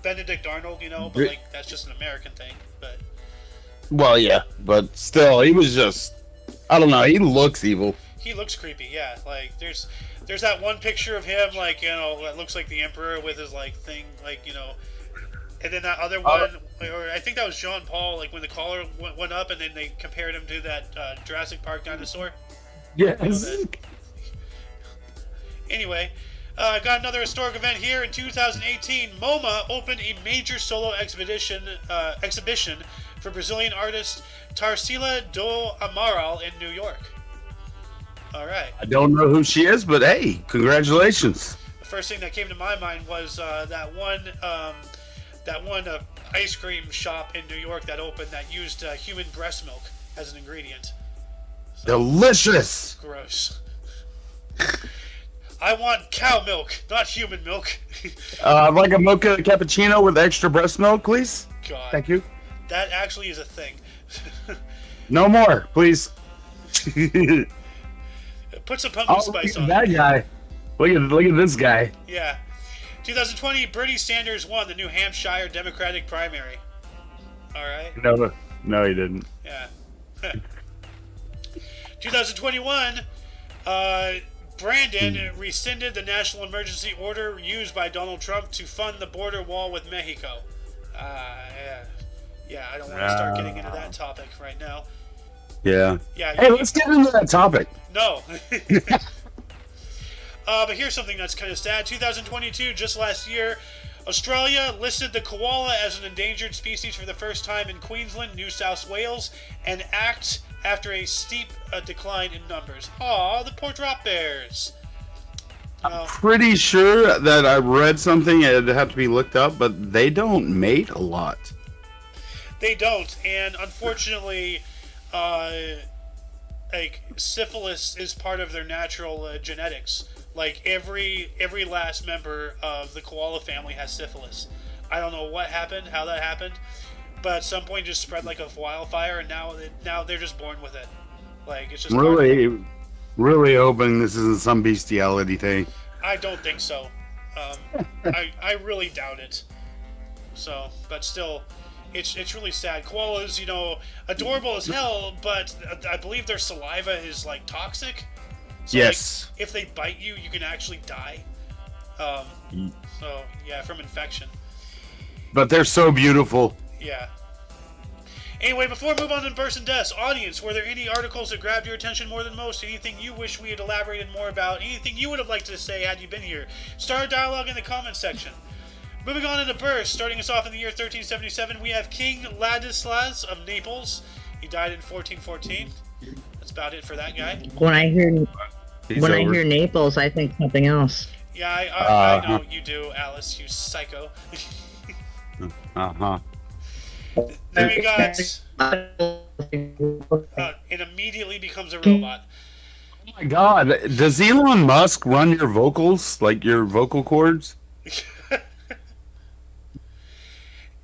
Benedict Arnold, but like that's just an American thing. But well, yeah, but still, he was just, I don't know, he looks evil. he looks creepy. Yeah, like there's that one picture of him, like that looks like the Emperor with his like thing, like and then that other one, or I think that was Jean Paul, like when the collar went up, and then they compared him to that Jurassic Park dinosaur. Yes. Anyway, got another historic event here in 2018. MoMA opened a major solo exhibition for Brazilian artist Tarsila do Amaral in New York. All right. I don't know who she is, but hey, congratulations. The first thing that came to my mind was that one ice cream shop in New York that opened that used human breast milk as an ingredient. So, delicious. Gross. I want cow milk, not human milk. I'd like a mocha cappuccino with extra breast milk, please. God. Thank you. That actually is a thing. No more, please. Put some pumpkin spice on that it. guy. Look at this guy. Yeah. 2020, Bernie Sanders won the New Hampshire Democratic primary. All right. No, he didn't. Yeah. 2021. Brandon rescinded the national emergency order used by Donald Trump to fund the border wall with Mexico. Yeah, I don't want to start getting into that topic right now. Yeah. Yeah. Hey, let's get into that topic. No. But here's something that's kind of sad. 2022, just last year, Australia listed the koala as an endangered species for the first time in Queensland, New South Wales, an act after a steep decline in numbers. Aw, the poor drop bears. I'm pretty sure that I read something, it'd have to be looked up, but they don't mate a lot. They don't, and unfortunately, like syphilis is part of their natural genetics. Like every last member of the koala family has syphilis. I don't know what happened, how that happened, but at some point it just spread like a wildfire, and now they're just born with it. Like it's just really hoping this isn't some bestiality thing. I don't think so. I really doubt it. So, but still, it's really sad. Koalas, adorable as hell, but I believe their saliva is like toxic. So, yes. Like, if they bite you, you can actually die. So yeah, from infection. But they're so beautiful. Yeah. Anyway, before we move on to person deaths, audience, were there any articles that grabbed your attention more than most? Anything you wish we had elaborated more about? Anything you would have liked to say had you been here? Start a dialogue in the comments section. Moving on into burst, starting us off in the year 1377, we have King Ladislas of Naples. He died in 1414. That's about it for that guy. When I hear Naples, I think something else. Yeah, I know you do, Alice, you psycho. Uh-huh. Then we got... it immediately becomes a robot. Oh my god, does Elon Musk run your vocals? Like your vocal cords?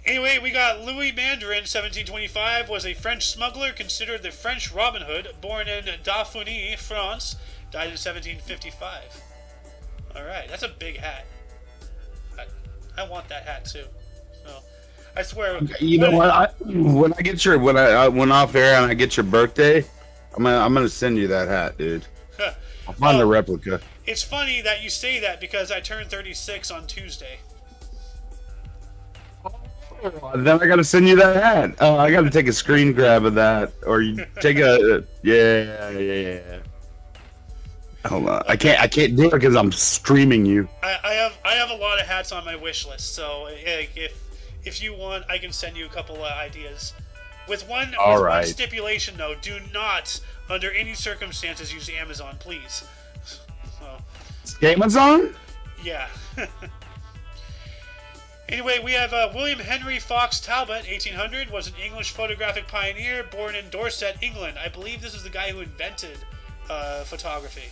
Anyway, we got Louis Mandarin, 1725, was a French smuggler considered the French Robin Hood, born in Dauphiny, France, died in 1755. Alright, that's a big hat. I want that hat too. So, I swear. You know what? When I went off air and I get your birthday, I'm gonna send you that hat, dude. I'll find a replica. It's funny that you say that because I turned 36 on Tuesday. Then I gotta send you that hat. I gotta take a screen grab of that, or you take a yeah. Hold on, okay. I can't do it because I'm streaming you. I have a lot of hats on my wish list, so if you want, I can send you a couple of ideas. With one stipulation though: do not, under any circumstances, use Amazon, please. So, Amazon? Yeah. Anyway, we have William Henry Fox Talbot, 1800, was an English photographic pioneer born in Dorset, England. I believe this is the guy who invented photography.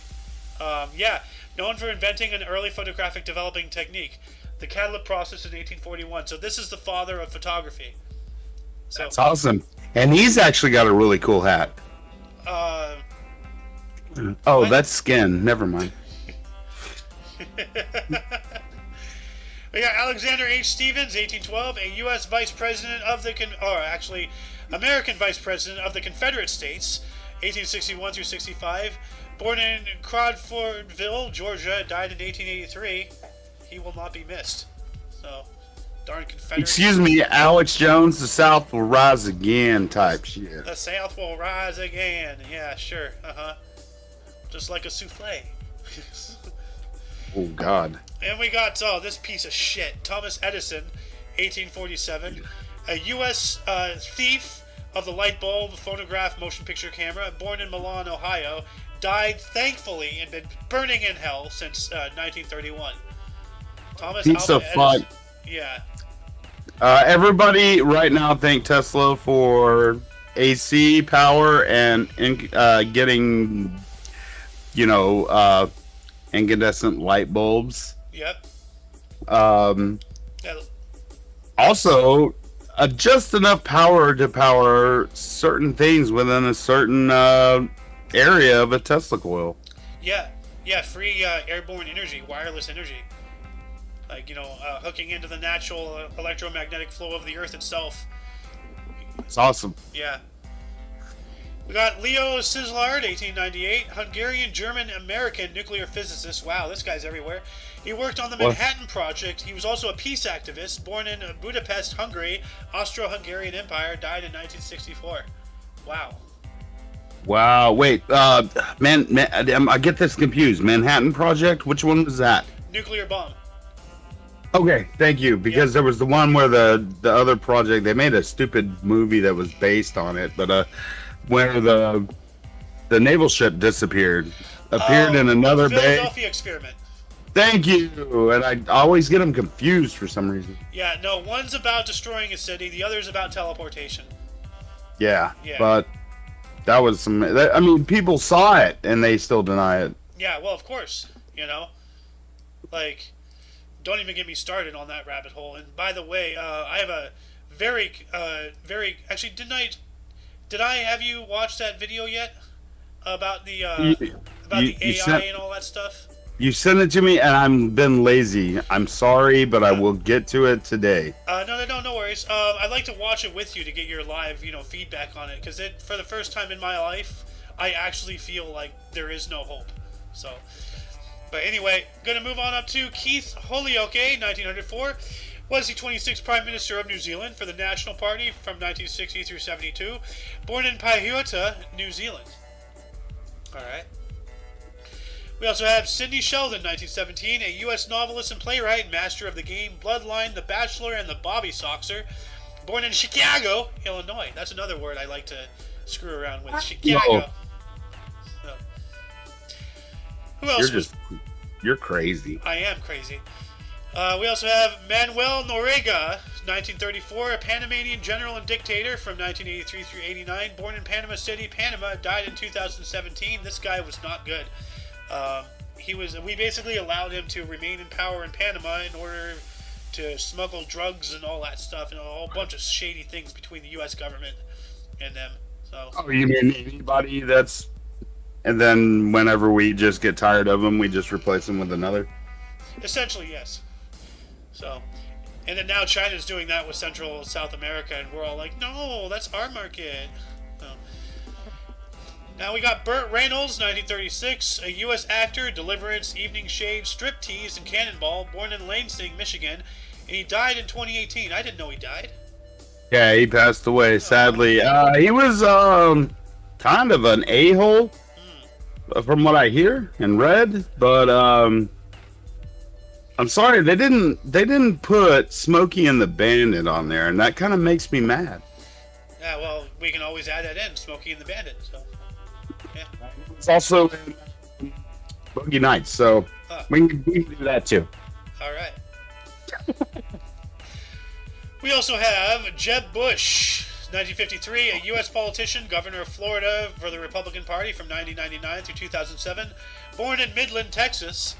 Yeah, known for inventing an early photographic developing technique, the catalytic process in 1841. So this is the father of photography. So, that's awesome. And he's actually got a really cool hat. What? That's skin. Never mind. We got Alexander H. Stevens, 1812, a U.S. Vice President of the American Vice President of the Confederate States, 1861 through 65. Born in Crawfordville, Georgia, died in 1883. He will not be missed. So, darn Confederate. Excuse me, Alex Jones, the South will rise again type shit. The South will rise again. Yeah, sure. Just like a souffle. Oh, God. And we got, this piece of shit. Thomas Edison, 1847. A U.S. Thief of the light bulb, phonograph, motion picture camera. Born in Milan, Ohio. Died, thankfully, and been burning in hell since 1931. Thomas Piece of Alva Edison. fuck. Yeah. Everybody right now thank Tesla for AC power and getting, incandescent light bulbs. Yep. Also, just enough power to power certain things within a certain area of a Tesla coil. Yeah, free airborne energy, wireless energy. Like, hooking into the natural electromagnetic flow of the Earth itself. It's awesome. Yeah. We got Leo Szilard, 1898, Hungarian-German-American nuclear physicist. Wow, this guy's everywhere. He worked on the Manhattan Project. He was also a peace activist, born in Budapest, Hungary, Austro-Hungarian Empire, died in 1964. Wow. Wow. Wait. I get this confused. Manhattan Project. Which one was that? Nuclear bomb. Okay. Thank you. Because there was the one where the other project, they made a stupid movie that was based on it, but where the naval ship appeared in another bay. Philadelphia experiment. Thank you. And I always get them confused for some reason. Yeah, no, one's about destroying a city, the other's about teleportation. Yeah. But that was some. I mean, people saw it and they still deny it. Yeah, well, of course. Like, don't even get me started on that rabbit hole. And by the way, I have a very actually, did I have you watch that video yet about the AI and all that stuff? You sent it to me, and I've been lazy. I'm sorry, but I will get to it today. No worries. I'd like to watch it with you to get your live, feedback on it, because for the first time in my life, I actually feel like there is no hope. So, but anyway, gonna move on up to Keith Holyoake, 1904. Was the 26th Prime Minister of New Zealand for the National Party from 1960 through 72. Born in Paihua, New Zealand. All right. We also have Sidney Sheldon, 1917, a U.S. novelist and playwright, master of the game Bloodline, The Bachelor, and The Bobby Soxer. Born in Chicago, Illinois. That's another word I like to screw around with. Chicago. So. Who else? You're crazy. I am crazy. We also have Manuel Noriega, 1934, a Panamanian general and dictator from 1983 through 89. Born in Panama City, Panama, died in 2017. This guy was not good. We basically allowed him to remain in power in Panama in order to smuggle drugs and all that stuff, and a whole bunch of shady things between the U.S. government and them. So. Oh, you mean anybody that's... And then whenever we just get tired of them, we just replace them with another? Essentially, yes. So, and then now China's doing that with Central South America, and we're all like, no, that's our market. So. Now we got Burt Reynolds, 1936, a U.S. actor, Deliverance, Evening Shade, Striptease, and Cannonball, born in Lansing, Michigan, and he died in 2018. I didn't know he died. Yeah, he passed away, sadly. He was kind of an a-hole, from what I hear and read, but I'm sorry, they didn't put Smokey and the Bandit on there, and that kind of makes me mad. Yeah, well, we can always add that in, Smokey and the Bandit. So, yeah. It's also in Boogie Nights, so we can do that too. All right. We also have Jeb Bush, 1953, a U.S. politician, governor of Florida for the Republican Party from 1999 through 2007, born in Midland, Texas.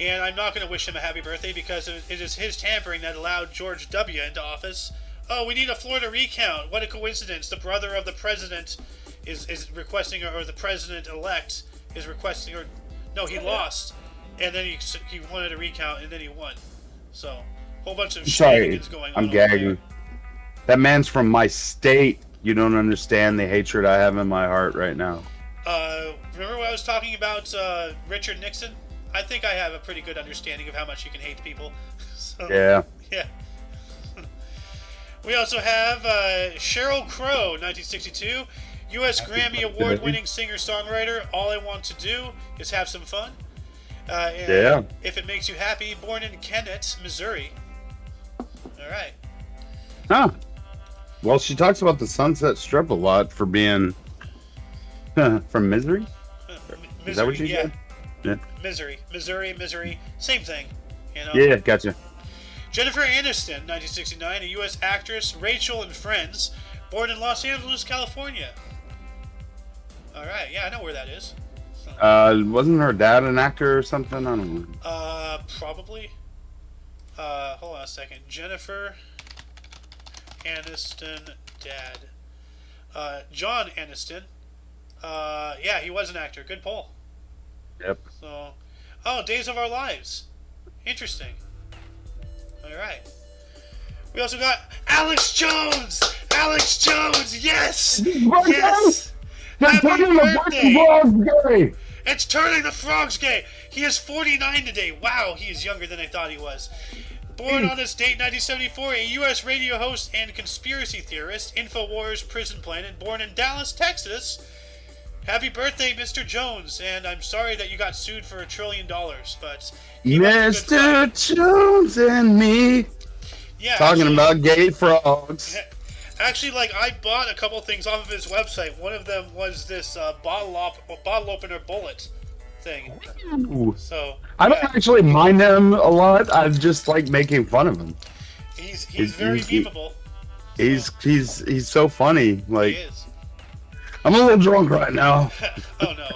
And I'm not going to wish him a happy birthday because it is his tampering that allowed George W. into office. Oh, we need a Florida recount. What a coincidence. The brother of the president is requesting, or the president-elect is requesting, or no, he lost. And then he wanted a recount, and then he won. So, a whole bunch of shenanigans going on. I'm gagging. That man's from my state. You don't understand the hatred I have in my heart right now. Remember what I was talking about Richard Nixon? I think I have a pretty good understanding of how much you can hate people. So, yeah. Yeah. We also have Sheryl Crow, 1962, U.S. Grammy Award-winning singer-songwriter. All I want to do is have some fun. Yeah. If it makes you happy, born in Kennett, Missouri. All right. Huh. Well, she talks about the Sunset Strip a lot for being from Missouri. Is that what she said? Yeah. Missouri, same thing. Yeah, gotcha. Jennifer Aniston, 1969, a U.S. actress, Rachel and Friends, born in Los Angeles, California. All right, yeah, I know where that is. So. Wasn't her dad an actor or something? I don't know. Probably. Hold on a second. Jennifer Aniston, dad. John Aniston. Yeah, he was an actor. Good poll. Yep. So, Days of Our Lives. Interesting. All right. We also got Alex Jones. Alex Jones, yes! Birthday? Yes! They're Happy turning the birthday! fucking vlogs gay. It's turning the frogs gay! He is 49 today. Wow, he is younger than I thought he was. Born on this date, 1974, a U.S. radio host and conspiracy theorist, InfoWars Prison Planet, born in Dallas, Texas. Happy birthday, Mr. Jones, and I'm sorry that you got sued for $1 trillion, but... Mr. Jones and me. Yeah, Talking actually, about gay frogs. Actually, like, I bought a couple things off of his website. One of them was this bottle opener bullet thing. Ooh. So I don't actually mind him a lot. I just like making fun of him. he's very memeable. He's so funny. Like, He is. I'm a little drunk right now. Oh no.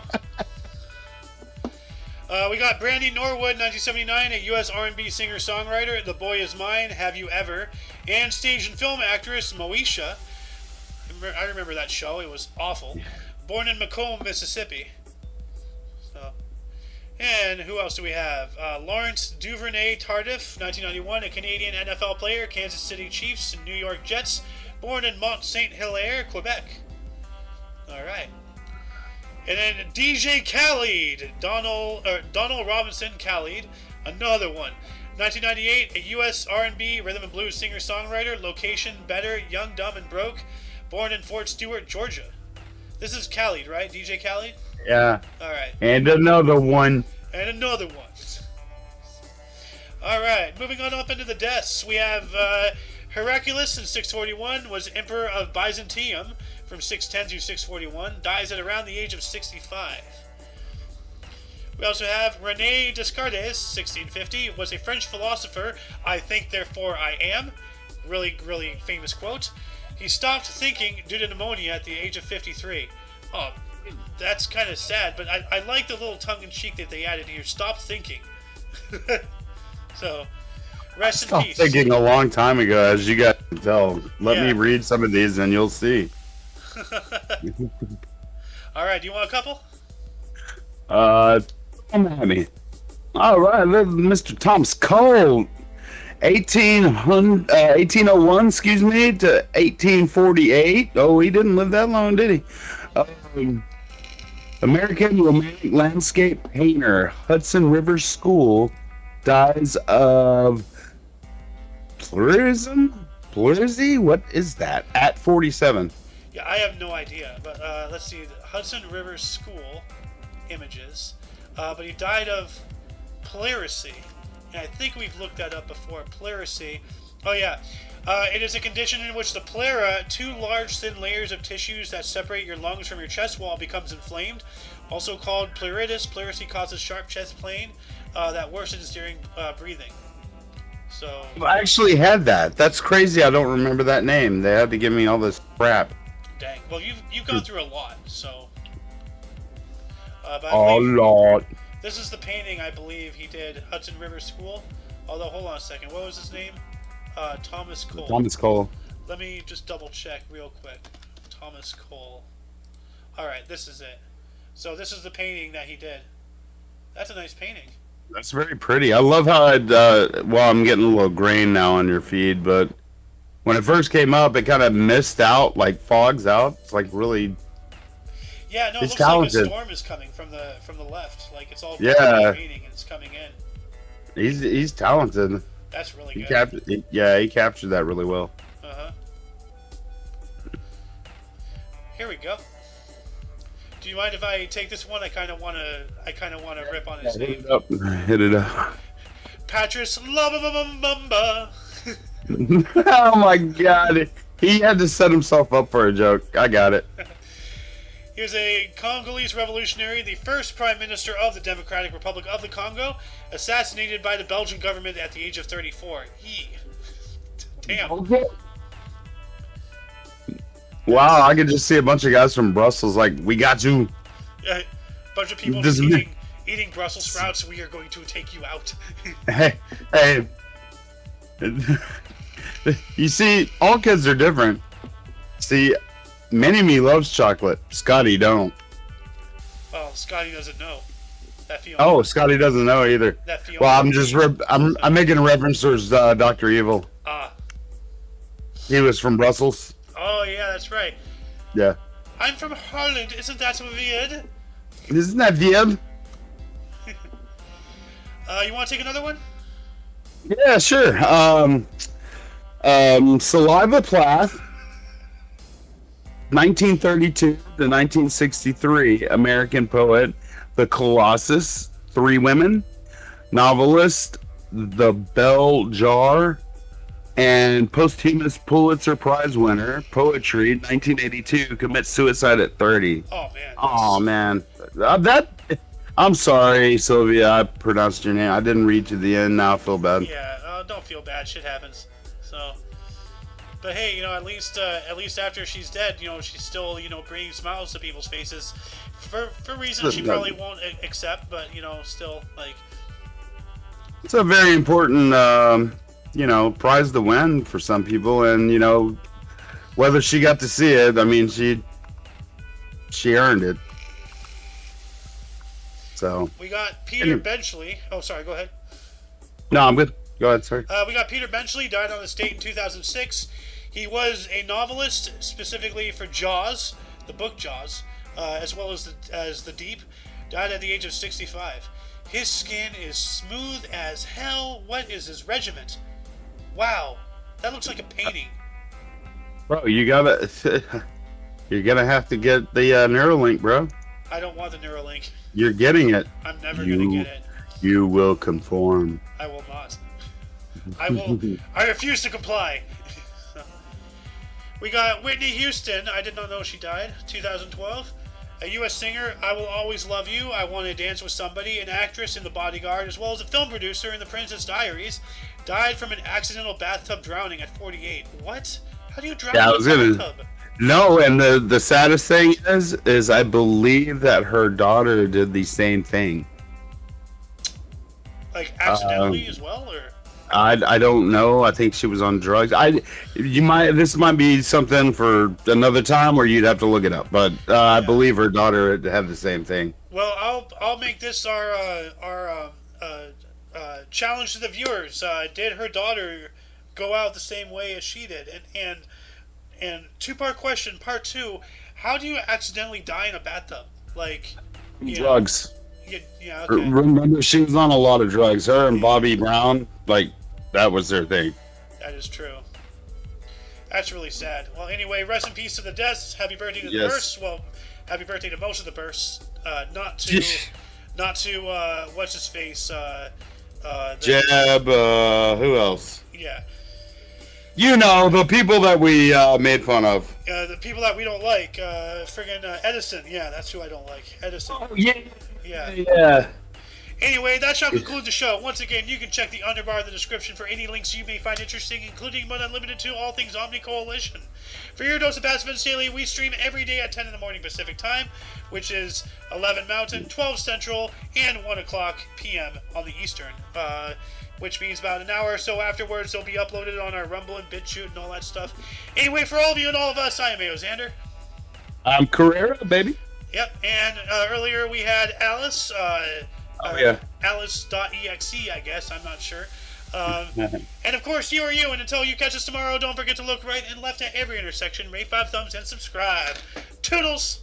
We got Brandy Norwood, 1979, a U.S. R&B singer-songwriter. The Boy Is Mine, Have You Ever, and stage and film actress Moesha. I remember that show. It was awful. Born in Macomb, Mississippi. So, and who else do we have? Lawrence Duvernay Tardif, 1991, a Canadian NFL player, Kansas City Chiefs and New York Jets. Born in Mont Saint Hilaire, Quebec. All right. And then DJ Khaled, Donald Robinson Khaled, another one. 1998, a U.S. R&B rhythm and blues singer-songwriter. Location: Better, Young, Dumb, and Broke. Born in Fort Stewart, Georgia. This is Khaled, right? DJ Khaled? Yeah. All right. And another one. And another one. All right. Moving on up into the deaths, we have Heraclius in 641 was Emperor of Byzantium. From 610 through 641, dies at around the age of 65. We also have René Descartes, 1650, was a French philosopher. I think, therefore I am. Really, really famous quote. He stopped thinking due to pneumonia at the age of 53. Oh, that's kind of sad, but I like the little tongue-in-cheek that they added here. Stop thinking. So, rest in Stopped peace. thinking a long time ago, as you guys can tell. Let me read some of these and you'll see. All right, do you want a couple? OMNI. All right, Mr. Thomas Cole, 1801, excuse me, to 1848. Oh, he didn't live that long, did he? American romantic landscape painter, Hudson River School, dies of pleurisy? What is that? At 47. Yeah, I have no idea, but let's see. The Hudson River School images. But he died of pleurisy. And I think we've looked that up before. Pleurisy. Oh, yeah. It is a condition in which the pleura, two large thin layers of tissues that separate your lungs from your chest wall, becomes inflamed. Also called pleuritis. Pleurisy causes sharp chest pain that worsens during breathing. So I actually had that. That's crazy. I don't remember that name. They had to give me all this crap. dang. Well, you've gone through a lot, so. But I A believe lot. this is the painting I believe he did, Hudson River School. Although, hold on a second. What was his name? Thomas Cole. Thomas Cole. Let me just double check real quick. Thomas Cole. Alright, this is it. So this is the painting that he did. That's a nice painting. That's very pretty. I love how it, well, I'm getting a little grain now on your feed, but when it first came up, it kind of missed out, like fogs out. It's like really... Yeah, no, it He's looks talented. like a storm is coming from the left. Like it's all Yeah. painting and it's coming in. He's talented. That's really He good. he captured that really well. Uh-huh. Here we go. Do you mind if I take this one? I kind of want to rip on his Hit name. it up. Hit it up. Patrice Lumumba. Oh my god. He had to set himself up for a joke. I got it. He was a Congolese revolutionary, the first prime minister of the Democratic Republic of the Congo, assassinated by the Belgian government at the age of 34. Damn. Wow, I could just see a bunch of guys from Brussels like, we got you. A bunch of people This- just eating Brussels sprouts. We are going to take you out. Hey. You see, all kids are different. See, Mini-Me loves chocolate. Scotty don't. Well, Scotty doesn't know. That feeling. Oh, Scotty doesn't know either. That feeling. Well, I'm making a reference towards Dr. Evil. Ah. He was from Brussels. Oh, yeah, that's right. Yeah. I'm from Holland. Isn't that weird? Isn't that weird? You want to take another one? Yeah, sure. Saliva Plath, 1932 to 1963, American poet, The Colossus, Three Women, novelist, The Bell Jar, and posthumous Pulitzer Prize winner, poetry, 1982, commits suicide at 30. Oh, man. Oh, man. I'm sorry, Sylvia, I pronounced your name. I didn't read to the end. Now I feel bad. Yeah, don't feel bad. Shit happens. So, but hey, at least after she's dead, she's still, bringing smiles to people's faces for reasons she probably won't accept, but still like. It's a very important, prize to win for some people, and whether she got to see it, I mean, she earned it. So we got Peter Benchley. Oh, sorry. Go ahead. No, I'm good. Go ahead, sorry. We got Peter Benchley, died on the state in 2006. He was a novelist specifically for Jaws, the book Jaws, as well as the Deep. Died at the age of 65. His skin is smooth as hell. What is his regiment? Wow, that looks like a painting. Bro, you're gonna have to get the Neuralink, bro. I don't want the Neuralink. You're getting it. I'm never gonna get it. You will conform. I will not. I refuse to comply. We got Whitney Houston. I did not know she died. 2012. A U.S. singer. I Will Always Love You. I Want to Dance with Somebody. An actress in The Bodyguard, as well as a film producer in The Princess Diaries. Died from an accidental bathtub drowning at 48. What? How do you drown in a bathtub? No, and the saddest thing is I believe that her daughter did the same thing. Like accidentally as well, or? I don't know. I think she was on drugs. This might be something for another time where you'd have to look it up. But I believe her daughter had the same thing. Well, I'll make this our challenge to the viewers. Did her daughter go out the same way as she did? And two-part question, part two: how do you accidentally die in a bathtub? Like drugs. Yeah. Okay. Remember, she was on a lot of drugs. Her and Bobby Brown, that was their thing. That is true. That's really sad. Well, anyway, rest in peace to the deaths. Happy birthday to the Bursts. Well, happy birthday to most of the Bursts. Not to what's his face. Jeb. Who else? Yeah. The people that we made fun of. The people that we don't like. Friggin' Edison. Yeah, that's who I don't like. Edison. Oh, yeah. Yeah. Anyway, that shall conclude the show. Once again, you can check the underbar in the description for any links you may find interesting, including but not limited to all things OMNI Coalition. For your dose of Passive Daily, we stream every day at 10 in the morning Pacific Time, which is 11 Mountain, 12 Central, and 1 o'clock p.m. on the Eastern. Which means about an hour or so afterwards, they'll be uploaded on our Rumble and BitChute and all that stuff. Anyway, for all of you and all of us, I am Ayo Xander. I'm Carrera, baby. Yep, and earlier we had Alice. Alice.exe, I guess. I'm not sure. And of course, you are you. And until you catch us tomorrow, don't forget to look right and left at every intersection, rate 5 thumbs, and subscribe. Toodles!